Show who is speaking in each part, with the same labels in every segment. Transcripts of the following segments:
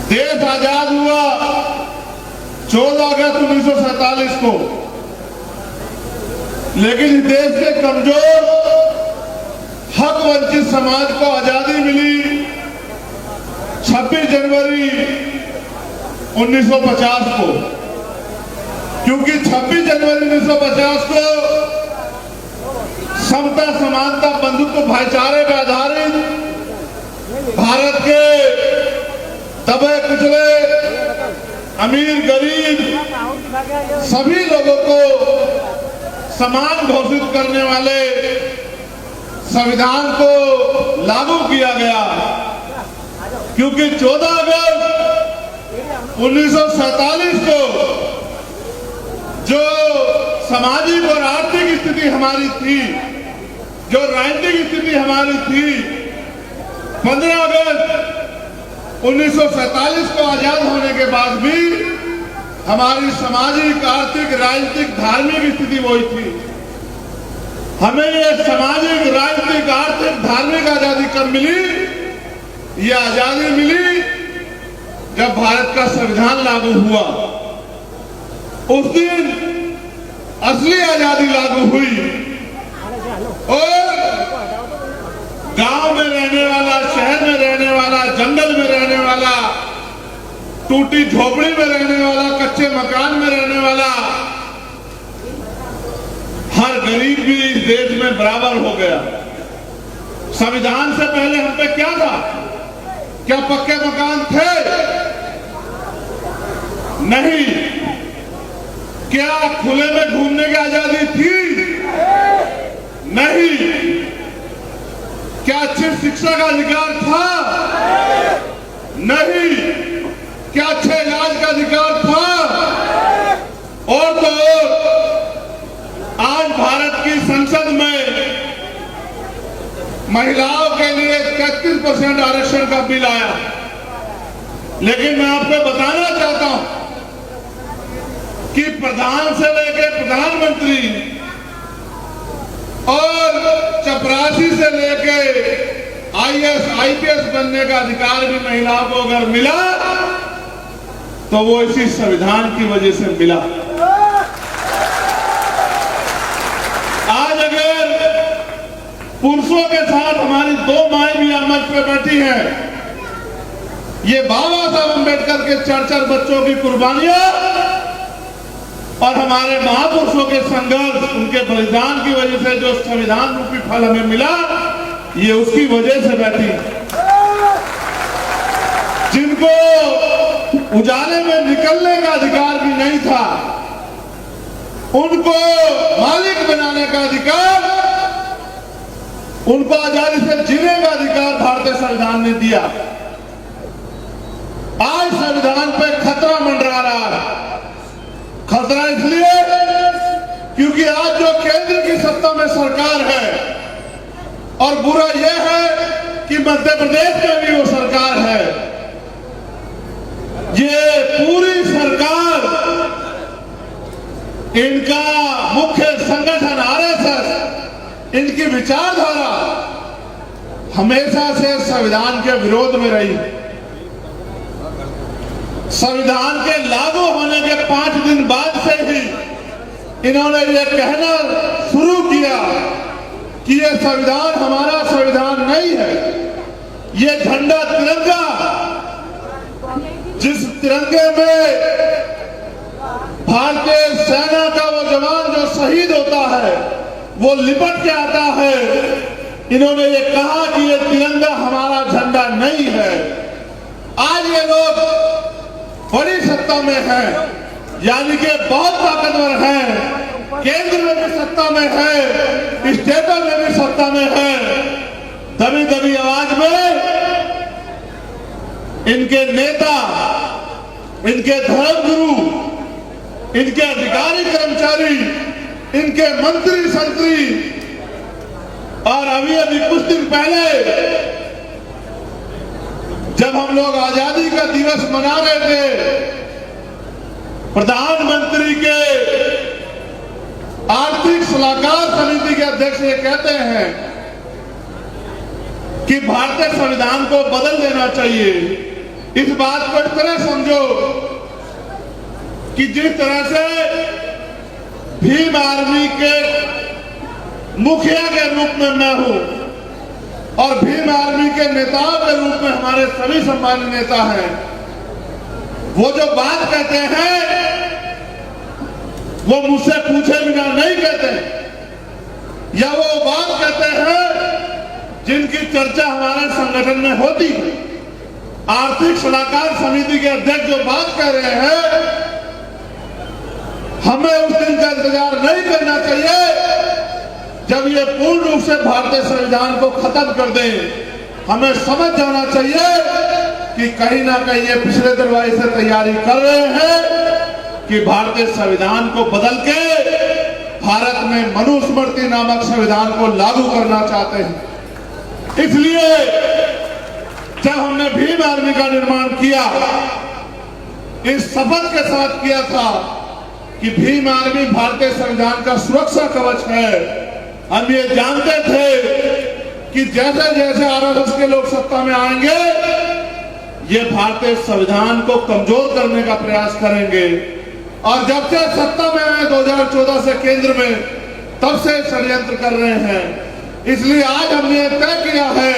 Speaker 1: देश आजाद हुआ 14 अगस्त 1947 को, लेकिन इस देश के कमजोर हक वंचित समाज को आजादी मिली 26 जनवरी 1950 को, क्योंकि 26 जनवरी 1950 को समता, समानता, बंधुत्व, भाईचारे पर आधारित भारत के दबे कुचले, अमीर गरीब सभी लोगों को समान घोषित करने वाले संविधान को लागू किया गया। क्योंकि 14 अगस्त 1947 को जो सामाजिक और आर्थिक स्थिति हमारी थी, जो राजनीतिक स्थिति हमारी थी, 15 अगस्त 1947 को आजाद होने के बाद भी हमारी सामाजिक, आर्थिक, राजनीतिक, धार्मिक स्थिति वही थी। हमें ये सामाजिक, राजनीतिक, आर्थिक, धार्मिक आजादी कब मिली? ये आजादी मिली जब भारत का संविधान लागू हुआ। उस दिन असली आजादी लागू हुई और गांव में रहने वाला, शहर में रहने वाला, जंगल में रहने वाला, टूटी झोपड़ी में रहने वाला, कच्चे मकान में रहने वाला हर गरीब भी इस देश में बराबर हो गया। संविधान से पहले हम पे क्या था? क्या पक्के मकान थे? नहीं। क्या खुले में घूमने की आजादी थी? नहीं। क्या अच्छी शिक्षा का अधिकार था? नहीं। क्या अच्छे इलाज का अधिकार था? और तो आज भारत की संसद में महिलाओं के लिए 33% आरक्षण का बिल आया। लेकिन मैं आपको बताना चाहता हूं कि प्रधान से लेकर प्रधानमंत्री और चपरासी से लेकर IAS, IPS बनने का अधिकार भी महिलाओं को अगर मिला तो वो इसी संविधान की वजह से मिला। आज अगर पुरुषों के साथ हमारी 2 माएं भी मंच पे बैठी हैं, ये बाबा साहब अम्बेडकर के 4 बच्चों की कुर्बानियां और हमारे महापुरुषों के संघर्ष, उनके बलिदान की वजह से जो संविधान रूपी फल हमें मिला, ये उसकी वजह से बैठी। जिनको उजाले में निकलने का अधिकार भी नहीं था, उनको मालिक बनाने का अधिकार, उनको आजादी से जीने का अधिकार भारतीय संविधान ने दिया। आज संविधान पे खतरा मंडरा रहा है। खतरा इसलिए क्योंकि आज जो केंद्र की सत्ता में सरकार है, और बुरा यह है कि मध्य प्रदेश में भी वो सरकार है, ये पूरी सरकार, इनका मुख्य संगठन RSS, इनकी विचारधारा हमेशा से संविधान के विरोध में रही। संविधान के लागू होने के 5 दिन बाद से ही इन्होंने ये कहना शुरू किया कि ये संविधान हमारा संविधान नहीं है। ये झंडा तिरंगा, जिस तिरंगे में भारतीय सेना का वो जवान जो शहीद होता है वो लिपट के आता है, इन्होंने ये कहा कि ये तिरंगा हमारा झंडा नहीं है। आज ये लोग बड़ी सत्ता में हैं, यानी कि बहुत ताकतवर हैं, केंद्र में भी सत्ता में है, स्टेटों में भी सत्ता में है। दबी दबी आवाज में इनके नेता, इनके धर्मगुरु, इनके अधिकारी कर्मचारी, इनके मंत्री संतरी, और अभी कुछ दिन पहले जब हम लोग आजादी का दिवस मना रहे थे, प्रधानमंत्री के आर्थिक सलाहकार समिति के अध्यक्ष ये कहते हैं कि भारतीय संविधान को बदल देना चाहिए। इस बात को इस तरह समझो कि जिस तरह से भीम आर्मी के मुखिया के रूप में मैं हूं और भीम आर्मी के नेताओं के रूप में हमारे सभी सम्मानित नेता हैं, वो जो बात कहते हैं वो मुझसे पूछे बिना नहीं कहते, या वो बात कहते हैं जिनकी चर्चा हमारे संगठन में होती है। आर्थिक सलाहकार समिति के अध्यक्ष जो बात कर रहे हैं, हमें उस दिन का इंतजार नहीं करना चाहिए जब ये पूर्ण रूप से भारतीय संविधान को खत्म कर दें। हमें समझ जाना चाहिए कि कहीं ना कहीं ये पिछले दरवाजे से तैयारी कर रहे हैं कि भारतीय संविधान को बदल के भारत में मनुस्मृति नामक संविधान को लागू करना चाहते हैं। इसलिए जब हमने भीम आर्मी का निर्माण किया, इस शपथ के साथ किया था कि भीम आर्मी भारतीय संविधान का सुरक्षा कवच है। हम ये जानते थे कि जैसे जैसे आरएसएस के लोग सत्ता में आएंगे, ये भारतीय संविधान को कमजोर करने का प्रयास करेंगे। और जब से सत्ता में आए 2014 से केंद्र में, तब से षड्यंत्र कर रहे हैं। इसलिए आज हमने तय किया है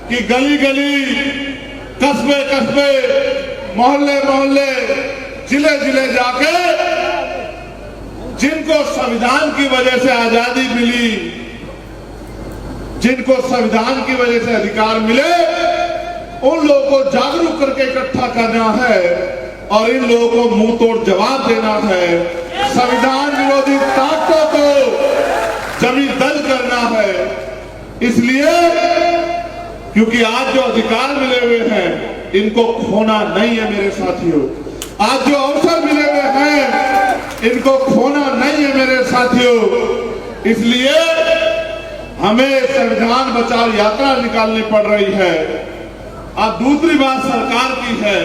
Speaker 1: कि गली गली, कस्बे कस्बे, मोहल्ले मोहल्ले, जिले जिले जाके जिनको संविधान की वजह से आजादी मिली, जिनको संविधान की वजह से अधिकार मिले, उन लोगों को जागरूक करके इकट्ठा करना है और इन लोगों को मुंह तोड़ जवाब देना है। संविधान विरोधी ताकतों को जमीन दल करना है। इसलिए क्योंकि आज जो अधिकार मिले हुए हैं, इनको खोना नहीं है मेरे साथियों। आज जो अवसर मिले हुए हैं, इनको खोना नहीं है मेरे साथियों। इसलिए हमें संविधान बचाओ यात्रा निकालनी पड़ रही है। अब दूसरी बात सरकार की है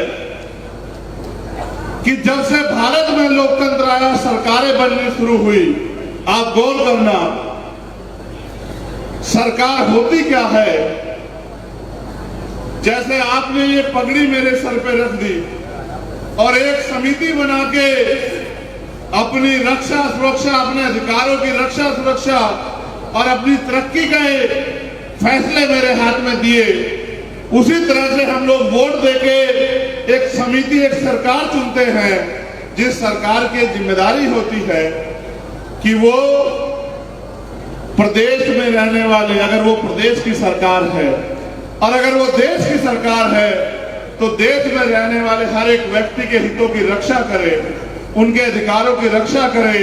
Speaker 1: कि जब से भारत में लोकतंत्र आया, सरकारें बननी शुरू हुई। आप गौर करना, सरकार होती क्या है। जैसे आपने ये पगड़ी मेरे सर पे रख दी और एक समिति बना के अपनी रक्षा सुरक्षा, अपने अधिकारों की रक्षा सुरक्षा और अपनी तरक्की का फैसले मेरे हाथ में दिए, उसी तरह से हम लोग वोट देके एक समिति, एक सरकार चुनते हैं, जिस सरकार की जिम्मेदारी होती है कि वो प्रदेश में रहने वाले, अगर वो प्रदेश की सरकार है और अगर वो देश की सरकार है, तो देश में रहने वाले हर एक व्यक्ति के हितों की रक्षा करे, उनके अधिकारों की रक्षा करे,